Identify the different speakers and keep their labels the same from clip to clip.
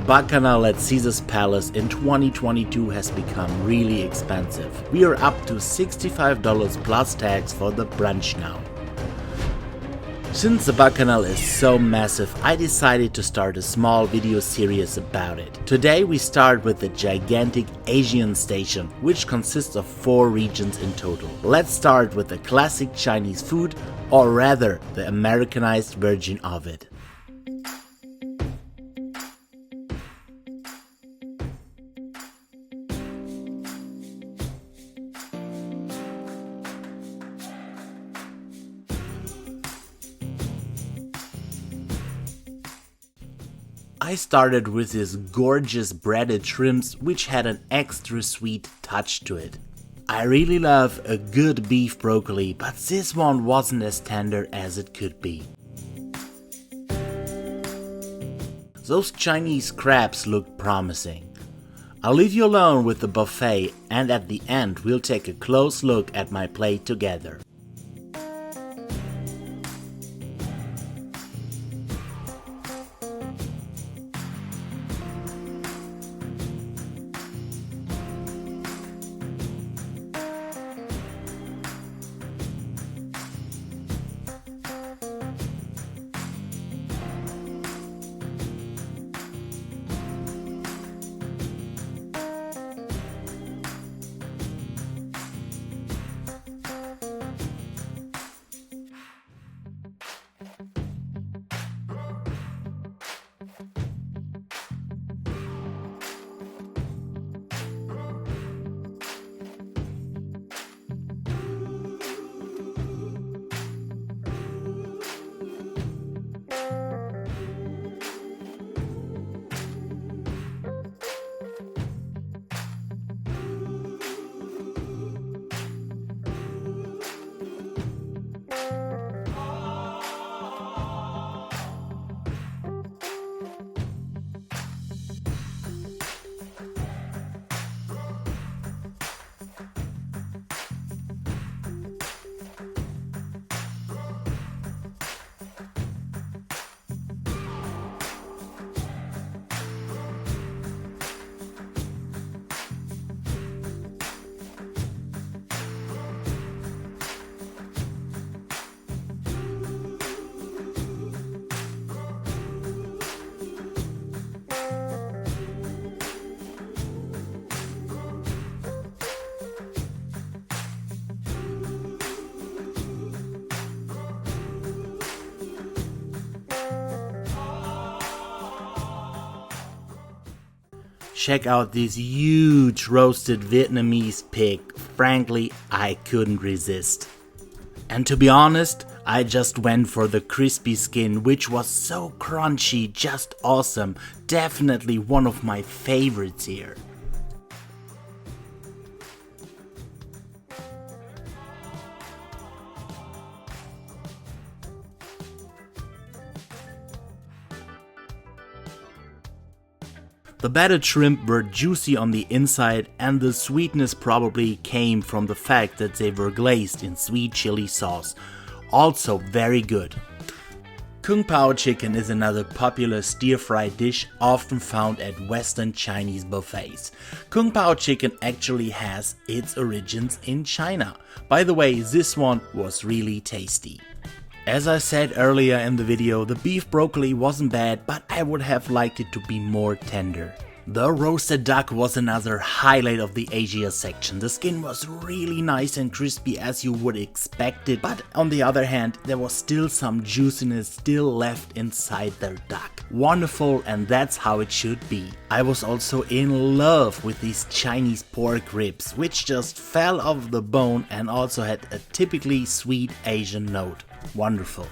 Speaker 1: Bacchanal at Caesar's Palace in 2022 has become really expensive. We are up to $65 plus tax for the brunch now. Since the Bacchanal is so massive, I decided to start a small video series about it. Today we start with the gigantic Asian station, which consists of 4 regions in total. Let's start with the classic Chinese food, or rather the Americanized version of it. I started with this gorgeous breaded shrimps, which had an extra sweet touch to it. I really love a good beef broccoli, but this one wasn't as tender as it could be. Those Chinese crabs looked promising. I'll leave you alone with the buffet, and at the end we'll take a close look at my plate together. Check out this huge roasted Vietnamese pig. Frankly, I couldn't resist. And to be honest, I just went for the crispy skin, which was so crunchy, just awesome. Definitely one of my favorites here. The battered shrimp were juicy on the inside, and the sweetness probably came from the fact that they were glazed in sweet chili sauce. Also very good. Kung Pao Chicken is another popular stir-fried dish often found at Western Chinese buffets. Kung Pao Chicken actually has its origins in China. By the way, this one was really tasty. As I said earlier in the video, the beef broccoli wasn't bad, but I would have liked it to be more tender. The roasted duck was another highlight of the Asia section. The skin was really nice and crispy as you would expect it, but on the other hand, there was still some juiciness still left inside their duck. Wonderful, and that's how it should be. I was also in love with these Chinese pork ribs, which just fell off the bone and also had a typically sweet Asian note. Wonderful.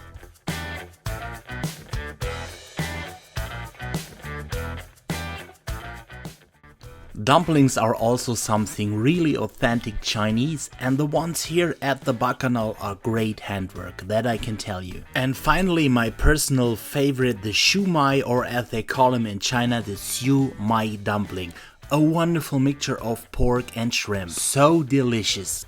Speaker 1: Dumplings are also something really authentic Chinese, and the ones here at the Bacchanal are great handwork, that I can tell you. And finally, my personal favorite, the Shumai, or as they call him in China, the Shumai dumpling. A wonderful mixture of pork and shrimp. So delicious.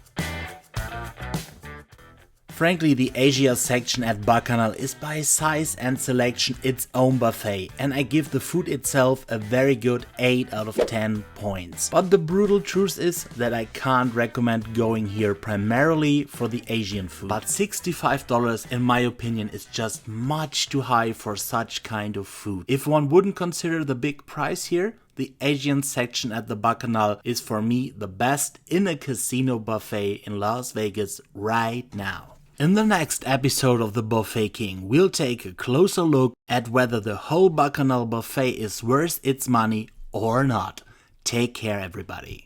Speaker 1: Frankly, the Asia section at Bacchanal is by size and selection its own buffet, and I give the food itself a very good 8 out of 10 points. But the brutal truth is that I can't recommend going here primarily for the Asian food. But $65 in my opinion is just much too high for such kind of food. If one wouldn't consider the big price here, the Asian section at the Bacchanal is for me the best in a casino buffet in Las Vegas right now. In the next episode of the Buffet King, we'll take a closer look at whether the whole Bacchanal buffet is worth its money or not. Take care, everybody.